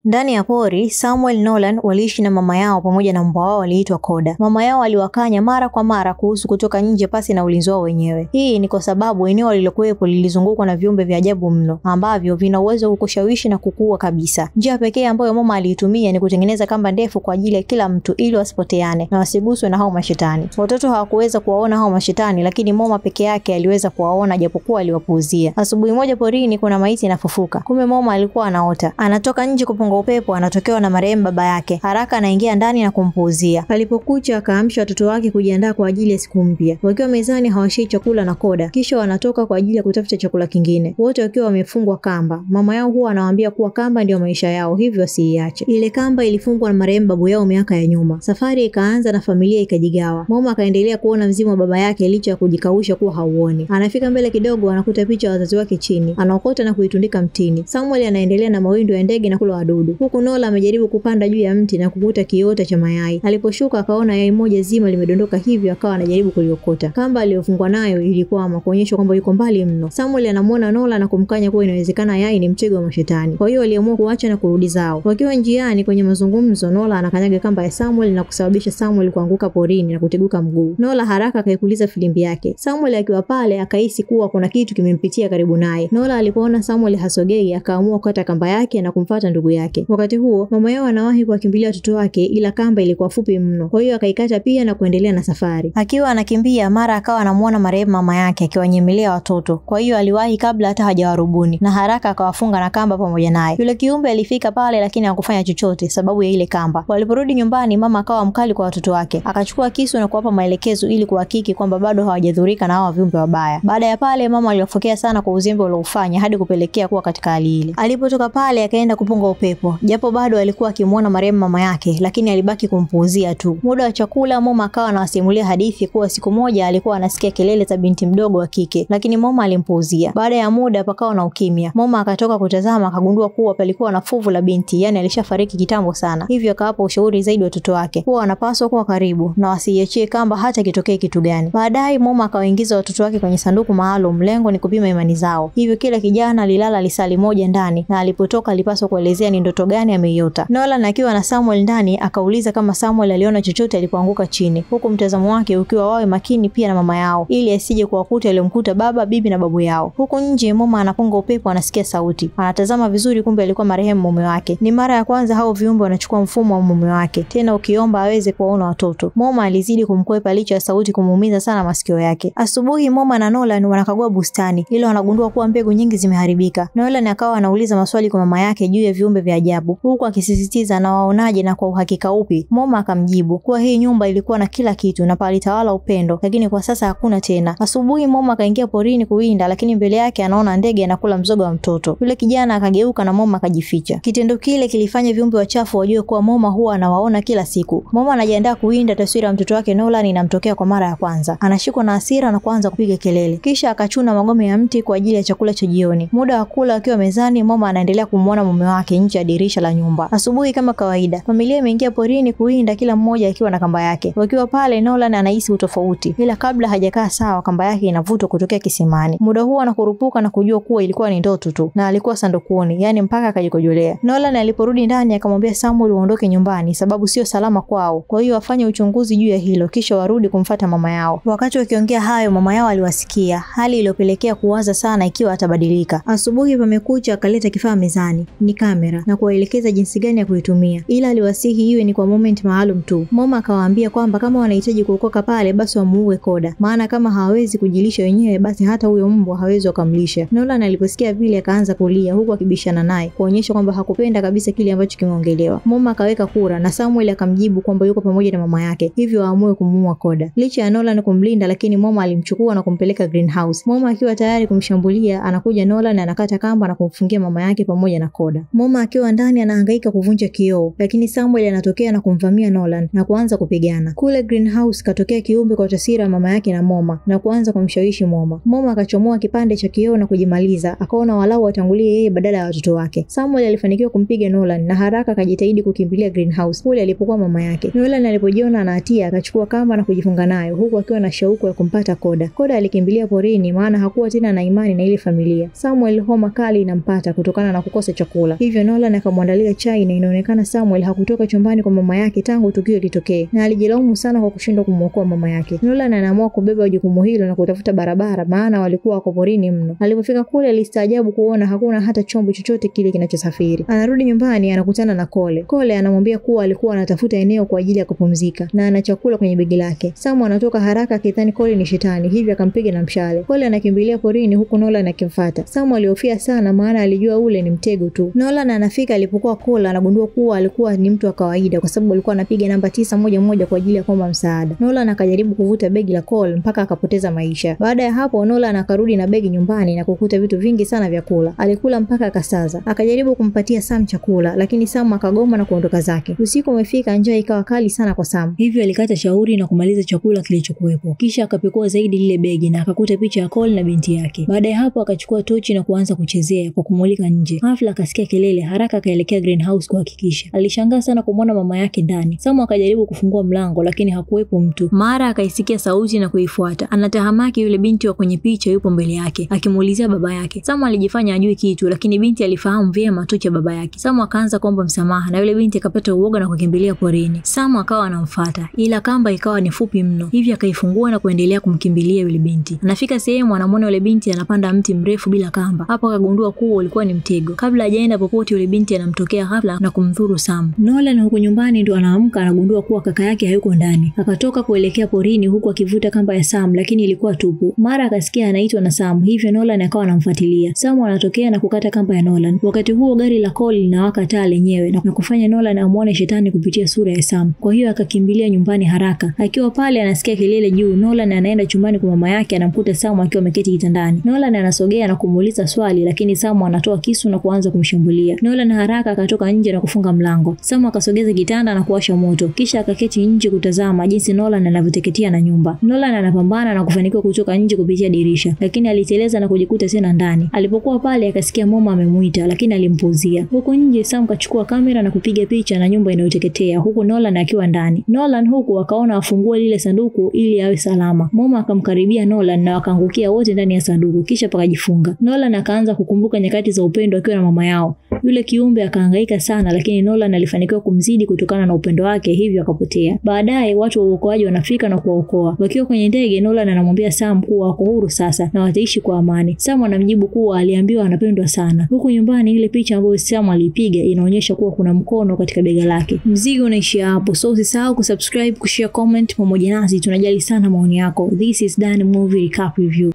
Ndani ya pori, Samuel Nolan waliishi na mama yao pamoja na mbwa wao aliitwa Koda. Mama yao aliwakanya mara kwa mara kuhusu kutoka nje pasi na ulinzi wao wenyewe. Hii ni kwa sababu eneo lililokuwepo lilizungukwa na viumbe vya ajabu mno ambavyo vina uwezo wa kukushawishi na kukua kabisa. Njia pekee ambayo mama aliitumia ni kutengeneza kamba ndefu kwa ajili ya kila mtu ili wasipoteane na wasiguswe na hao mashetani. Watoto hawakuweza kuwaona hao mashetani, lakini mama peke yake aliweza kuwaona japokuwa aliwapuuzia. Asubuhi moja porini kuna maiti inafufuka. Kumbe mama alikuwa anaota. Anatoka nje kupunga upepo, anatokewa na marehemu baba yake. Haraka anaingia ndani na kumpuuzia. Alipokucha akaamsha watoto wake kujiandaa kwa ajili ya siku mpya. Wakiwa mezani hawashii chakula na Koda, kisha wanatoka kwa ajili ya kutafuta chakula kingine. Wote wakiwa wamefungwa kamba. Mama yao huwa anawaambia kuwa kamba ndio maisha yao, hivyo wasiiache. Ile kamba ilifungwa na marehemu babu yao miaka ya nyuma. Safari ikaanza na familia ikajigawa. Mama akaendelea kuona mzimu wa baba yake licha ya kujikausha kuwa hauoni. Anafika mbele kidogo anakuta picha ya wazazi wake chini. Anaokota na kuitundika mtini. Samuel anaendelea na mawindo ya ndege na kula wadudu. Huku Nola amejaribu kupanda juu ya mti na kukuta kiota cha mayai. Aliposhuka akaona yai moja zima limedondoka, hivyo akawa anajaribu kuliokota. Kamba aliyofungwa nayo ilikwama kuonyesha kwamba yuko mbali mno. Samuel anamuona Nola na kumkanya kuwa inawezekana yai ni mtego wa mashetani. Kwa hiyo aliamua kuacha na kurudi zao. Wakiwa njiani kwenye mazungumzo, Nola anakanyaga kamba ya Samuel na kusababisha Samuel kuanguka porini na kuteguka mguu. Nola haraka akaikuliza filimbi yake. Samuel akiwa pale akahisi kuwa kuna kitu kimempitia karibu naye. Nola alipoona Samuel hasogei akaamua kukata kamba yake na kumfuata ndugu yake. Wakati huo mama yao anawahi kuwakimbilia watoto wake, ila kamba ilikuwa fupi mno. Kwa hiyo akaikata pia na kuendelea na safari. Akiwa anakimbia mara akawa anamuona marehemu mama yake akiwanyemelea watoto. Kwa hiyo aliwahi kabla hata hajawarubuni na haraka akawafunga na kamba pamoja naye. Yule kiumbe alifika pale lakini hakufanya chochote sababu ya ile kamba. Waliporudi nyumbani mama akawa mkali kwa watoto wake. Akachukua kisu na kuwapa maelekezo ili kuhakiki kwamba bado hawajadhurika na hao viumbe wabaya. Baada ya pale mama aliwafokea sana kwa uzembe uliofanya hadi kupelekea kuwa katika hali ile. Alipotoka pale akaenda kupunga upepo. Japo bado alikuwa akimuona marehemu mama yake, lakini alibaki kumpuuzia tu. Muda wa chakula mama akawa anawasimulia hadithi kuwa siku moja alikuwa anasikia kelele za binti mdogo wa kike, lakini mama alimpuuzia. Baada ya muda pakawa na ukimya. Mama akatoka kutazama akagundua kuwa palikuwa na fuvu la binti, yani alishafariki kitambo sana. Hivyo akawapa ushauri zaidi watoto wake kuwa wanapaswa kuwa karibu na wasiiachie kamba hata kitokee kitu gani. Baadaye mama akawaingiza watoto wake kwenye sanduku maalum, lengo ni kupima imani zao. Hivyo kila kijana alilala lisali moja ndani na alipotoka alipaswa kuelezea ni ndoto gani ameiota. Nolan akiwa na Samuel ndani akauliza kama Samuel aliona chochote alipoanguka chini, huku mtazamo wake ukiwa wawe makini pia na mama yao ili asije kuwakuta aliyomkuta baba, bibi na babu yao. Huku nje mama anapunga upepo, anasikia sauti. Anatazama vizuri, kumbe alikuwa marehemu mume wake. Ni mara ya kwanza hao viumbe wanachukua mfumo wa mume wake, tena ukiomba aweze kuwaona watoto. Mama alizidi kumkwepa licha ya sauti kumuumiza sana masikio yake. Asubuhi mama na Nolan wanakagua bustani, ila wanagundua kuwa mbegu nyingi zimeharibika. Nolan akawa anauliza maswali kwa mama yake juu ya viumbe vya ajabu, huku akisisitiza na waonaje na kwa uhakika upi. Mama akamjibu kuwa hii nyumba ilikuwa na kila kitu na palitawala upendo, lakini kwa sasa hakuna tena. Asubuhi mama akaingia porini kuwinda, lakini mbele yake anaona ndege anakula mzoga wa mtoto. Yule kijana akageuka na mama akajificha. Kitendo kile kilifanya viumbe wachafu wajue kuwa mama huwa anawaona kila siku. Mama anajiandaa kuwinda taswira ya mtoto wake Nolan inamtokea kwa mara ya kwanza. Anashikwa na hasira na kuanza kupiga kelele. Kisha akachuna magome ya mti kwa ajili ya chakula cha jioni. Muda wa kula akiwa mezani, mama anaendelea kumuona mume wake nje ya dirisha la nyumba. Asubuhi kama kawaida, familia imeingia porini kuwinda, kila mmoja akiwa na kamba yake. Wakiwa pale Nolan anahisi utofauti, ila kabla hajakaa sawa kamba yake inavutwa kutokea kisimani. Muda huo anakurupuka na kujua kuwa ilikuwa ni ndoto tu na alikuwa sandukuni, yani mpaka akajikojolea. Nolan aliporudi ndani akamwambia Samuel waondoke nyumbani sababu sio salama kwao. Kwa hiyo wafanye uchunguzi juu ya hilo kisha warudi kumfuata mama yao. Wakati wakiongea hayo mama yao aliwasikia, hali iliyopelekea kuwaza sana ikiwa atabadilika. Asubuhi pamekucha akaleta kifaa mezani, ni kamera, na kuwaelekeza jinsi gani ya kuitumia. Ila aliwasihi iwe ni kwa moment maalum tu. Mama akawaambia kwamba kama wanahitaji kuokoka pale basi wamuue Koda, maana kama hawezi kujilisha wenyewe basi hata huyo mbwa hawezi kumlisha. Nolan aliposikia vile akaanza kulia huku akibishana naye kuonyesha kwamba hakupenda kabisa kile ambacho kimeongelewa. Mama akaweka kura na Samuel akamjibu kwamba yuko pamoja na mama yake, hivyo waamue kumuua Koda. Licha ya Nolan kumlinda, lakini mama alimchukua na kumpeleka greenhouse. Mama akiwa tayari kumshambulia, anakuja Nolan anakata kamba na kumfungia mama yake pamoja na Koda. Mama akiwa ndani anahangaika kuvunja kioo, lakini Samuel anatokea na kumvamia Nolan na kuanza kupigana. Kule greenhouse katokea kiumbe kwa taswira mama yake na mama na kuanza kumshawishi mama. Mama akachomoa kipande cha kioo na kujimaliza, akaona walau watangulie yeye badala ya watoto wake. Samuel alifanikiwa kumpiga Nolan na haraka akajitahidi kukimbilia greenhouse kule alipokuwa mama yake. Nolan alipojiona na hatia akachukua kamba na kujifunga nayo huku akiwa na shauku ya kumpata Koda. Koda alikimbilia porini maana hakuwa tena na imani na ile familia. Samuel homa kali inampata kutokana na kukosa chakula. Hivyo Nolan Nolan akamwandalia chai na inaonekana Samuel hakutoka chumbani kwa mama yake tangu tukio litokee na alijilaumu sana kwa kushindwa kumwokoa mama yake. Nolan anaamua kubeba jukumu hilo na kutafuta barabara maana walikuwa wako porini mno. Alipofika kule alistaajabu kuona hakuna hata chombo chochote kile kinachosafiri. Anarudi nyumbani anakutana na Cole. Cole anamwambia kuwa alikuwa anatafuta eneo kwa ajili ya kupumzika na ana chakula kwenye begi lake. Sam anatoka haraka akidhani Cole ni shetani, hivyo akampiga na mshale. Cole anakimbilia porini huku Nolan akimfuata. Sam alihofia sana maana alijua ule ni mtego tu. Nolan anafika alipokuwa Cole anagundua kuwa alikuwa ni mtu wa kawaida kwa sababu alikuwa anapiga namba 911 kwa ajili ya kuomba msaada. Nolan akajaribu kuvuta begi la Cole mpaka akapoteza maisha. Baada ya hapo Nolan akarudi na begi nyumbani na kukuta vitu vingi sana vya kula. Alikula mpaka akasaza. Akajaribu kumpatia Sam chakula lakini Sam akagoma na kuondoka zake. Usiku umefika, njaa ikawa kali sana kwa Sam. Hivyo alikata shauri na kumaliza chakula kilichokuwepo. Kisha akapekua zaidi lile begi na akakuta picha ya Cole na binti yake. Baada ya hapo akachukua tochi na kuanza kuchezea kwa kumulika nje. Ghafla akasikia kelele, haraka akaelekea greenhouse kuhakikisha. Alishangaa sana kumwona mama yake ndani. Sam akajaribu kufungua mlango lakini hakuwepo mtu. Mara akaisikia sauti na kuifuata. Anatahamaki yule binti wa kwenye picha yupo mbele yake akimuulizia baba yake. Sam alijifanya ajui kitu lakini binti alifahamu vyema tochi ya baba yake. Sam akaanza kuomba msamaha na yule binti akapata uoga na kukimbilia porini. Sam akawa anamfuata ila kamba ikawa ni fupi mno, hivyo akaifungua na kuendelea kumkimbilia yule binti. Anafika sehemu anamwona yule binti anapanda mti mrefu bila kamba. Hapo akagundua kuwa ulikuwa ni mtego. Kabla hajaenda popote yule binti anamtokea ghafla na kumdhuru Sam. Nolan huko nyumbani ndo anaamka anagundua kuwa kaka yake hayuko ndani. Akatoka kuelekea porini huku akivuta kamba ya Sam lakini ilikuwa tupu. Mara akasikia anaitwa na Sam, hivyo Nolan akawa anamfuatilia. Sam anatokea na kukata kamba ya Nolan. Wakati huo gari la Cole linawaka taa lenyewe na kufanya Nolan amuone shetani kupitia sura ya Sam. Kwa hiyo akakimbilia nyumbani haraka. Akiwa pale anasikia kelele juu. Nolan anaenda chumbani kwa mama yake, anamkuta Sam akiwa ameketi kitandani. Nolan anasogea na kumuuliza swali lakini Sam anatoa kisu na kuanza kumshambulia. Nolan haraka akatoka nje na kufunga mlango. Sam akasogeza kitanda na kuwasha moto. Kisha akaketi nje kutazama jinsi Nolan anavyoteketea na nyumba. Nolan anapambana na kufanikiwa kutoka nje kupitia dirisha lakini aliteleza na kujikuta tena ndani. Alipokuwa pale akasikia mama amemuita lakini alimpuuzia. Huko nje Sam kachukua kamera na kupiga picha na nyumba inayoteketea huku Nolan akiwa ndani. Nolan huku akaona afungue lile sanduku ili awe salama. Mama akamkaribia Nolan na wakaangukia wote ndani ya sanduku kisha pakajifunga. Nolan akaanza kukumbuka nyakati za upendo akiwa na mama yao. Yule kiumbe akahangaika sana lakini Nolan alifanikiwa kumzidi kutokana na upendo wake, hivyo akapotea. Baadaye watu wa uokoaji wanafika na kuwaokoa. Wakiwa kwenye ndege Nolan anamwambia Sam kuwa wako huru sasa na wataishi kwa amani. Sam anamjibu kuwa aliambiwa anapendwa sana. Huku nyumbani ile picha ambayo Sam alipiga inaonyesha kuwa kuna mkono katika bega lake. Mzigo unaishia hapo. So usisahau kusubscribe, kushare, comment pamoja nasi. Tunajali sana maoni yako. This is Dan Movie Recap Review.